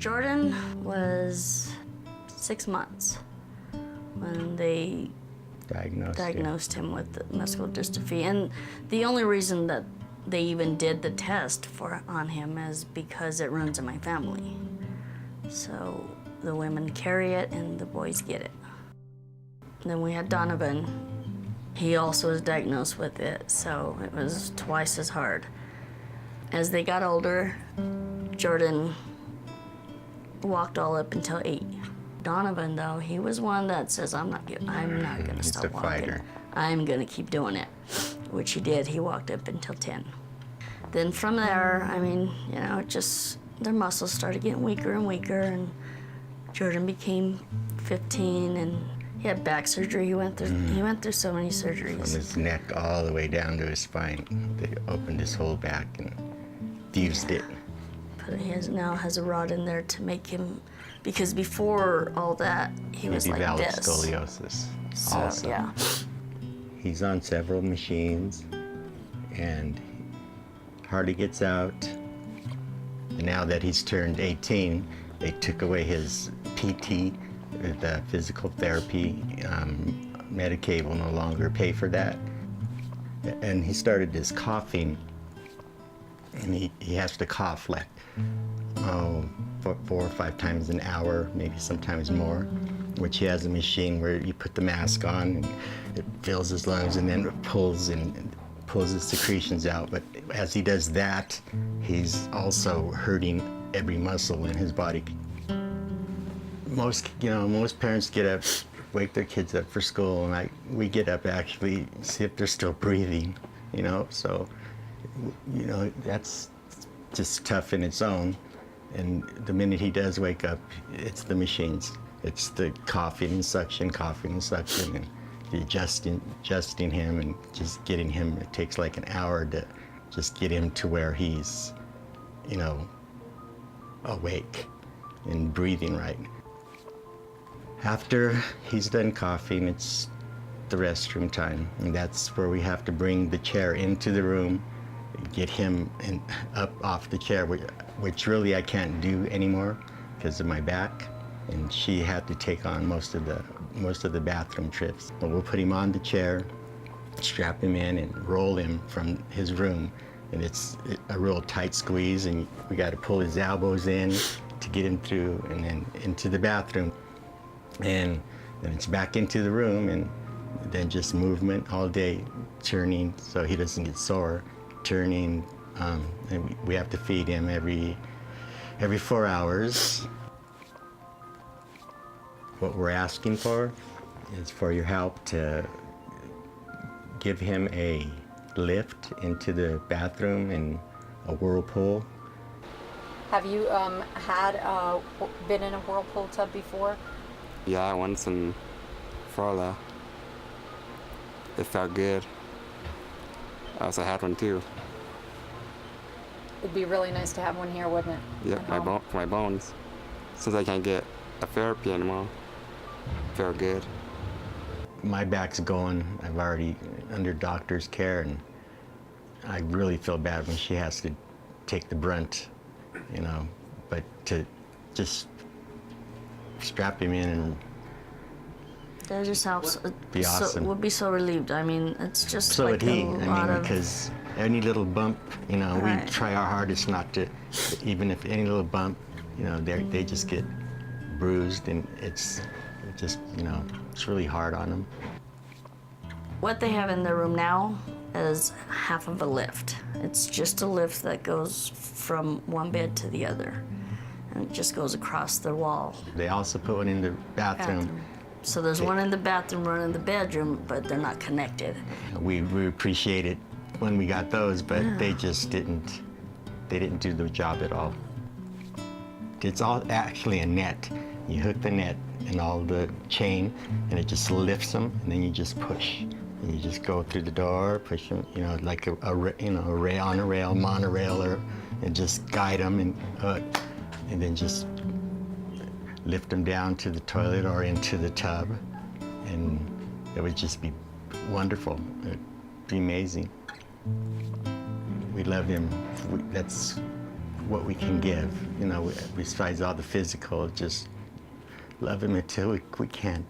Jordan was 6 months when they diagnosed him with muscular dystrophy. And the only reason that they even did the test on him is because it runs in my family. So the women carry it and the boys get it. And then we had Donovan. He also was diagnosed with it, so it was twice as hard. As they got older, Jordan walked all up until 8. Donovan, though, he was one that says, I'm not gonna stop walking. Fighter. I'm gonna keep doing it, which he did. He walked up until 10. Then from there, I mean, you know, just their muscles started getting weaker and weaker, and Jordan became 15, and he had back surgery. He went through so many surgeries. From his neck all the way down to his spine. They opened his whole back and fused it. But he now has a rod in there to make him, because before all that, he was like this. Scoliosis. So, also. yeah. He's on several machines and hardly gets out. And now that he's turned 18, they took away his PT, the physical therapy. Medicaid will no longer pay for that. And he started this coughing, and he has to cough like 4 or 5 times an hour, maybe sometimes more, which he has a machine where you put the mask on and it fills his lungs and then it pulls his secretions out. But as he does that, he's also hurting every muscle in his body. Most parents get up, wake their kids up for school, and we get up actually, see if they're still breathing, you know, so, you know, that's just tough in its own. And the minute he does wake up, it's the machines. It's the coughing and suction, and the adjusting him and just getting him. It takes like an hour to just get him to where he's, you know, awake and breathing right. After he's done coughing, it's the restroom time, and that's where we have to bring the chair into the room, get him up off the chair, which really I can't do anymore because of my back, and she had to take on most of the bathroom trips. But we'll put him on the chair, strap him in, and roll him from his room, and it's a real tight squeeze, and we got to pull his elbows in to get him through, and then into the bathroom, and then it's back into the room, and then just movement all day, turning so he doesn't get sore, turning, and we have to feed him every 4 hours. What we're asking for is for your help to give him a lift into the bathroom and a whirlpool. Have you been in a whirlpool tub before? Yeah, once in Florida. It felt good. I also had one too. It'd be really nice to have one here, wouldn't it? Yeah, my bones. Since I can't get a therapy anymore, felt good. My back's going. I've already under doctor's care, and I really feel bad when she has to take the brunt, you know. But to just strap him in and that just helps. be awesome. We'll be so relieved. I mean, it's just so like would he. a lot of... because any little bump, you know, Right. we try our hardest not to, even if any little bump, you know, they just get bruised, and it's just, you know, it's really hard on them. What they have in their room now is half of a lift. It's just a lift that goes from one bed to the other, and it just goes across the wall. They also put one in the bathroom. So there's one in the bathroom, one in the bedroom, but they're not connected. We appreciate it when we got those, but they just didn't do the job at all. It's all actually a net. You hook the net and all the chain, and it just lifts them, and then you just push. And you just go through the door, push them, you know, like a rail on a rail, monorail, and just guide them, and then just lift them down to the toilet or into the tub, and it would just be wonderful. It'd be amazing. We love him. what we can give, you know, besides all the physical, just love him until we can't.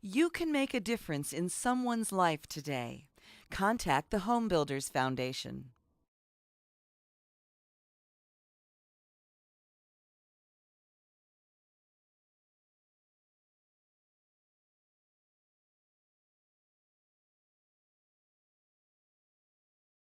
You can make a difference in someone's life today. Contact the Home Builders Foundation.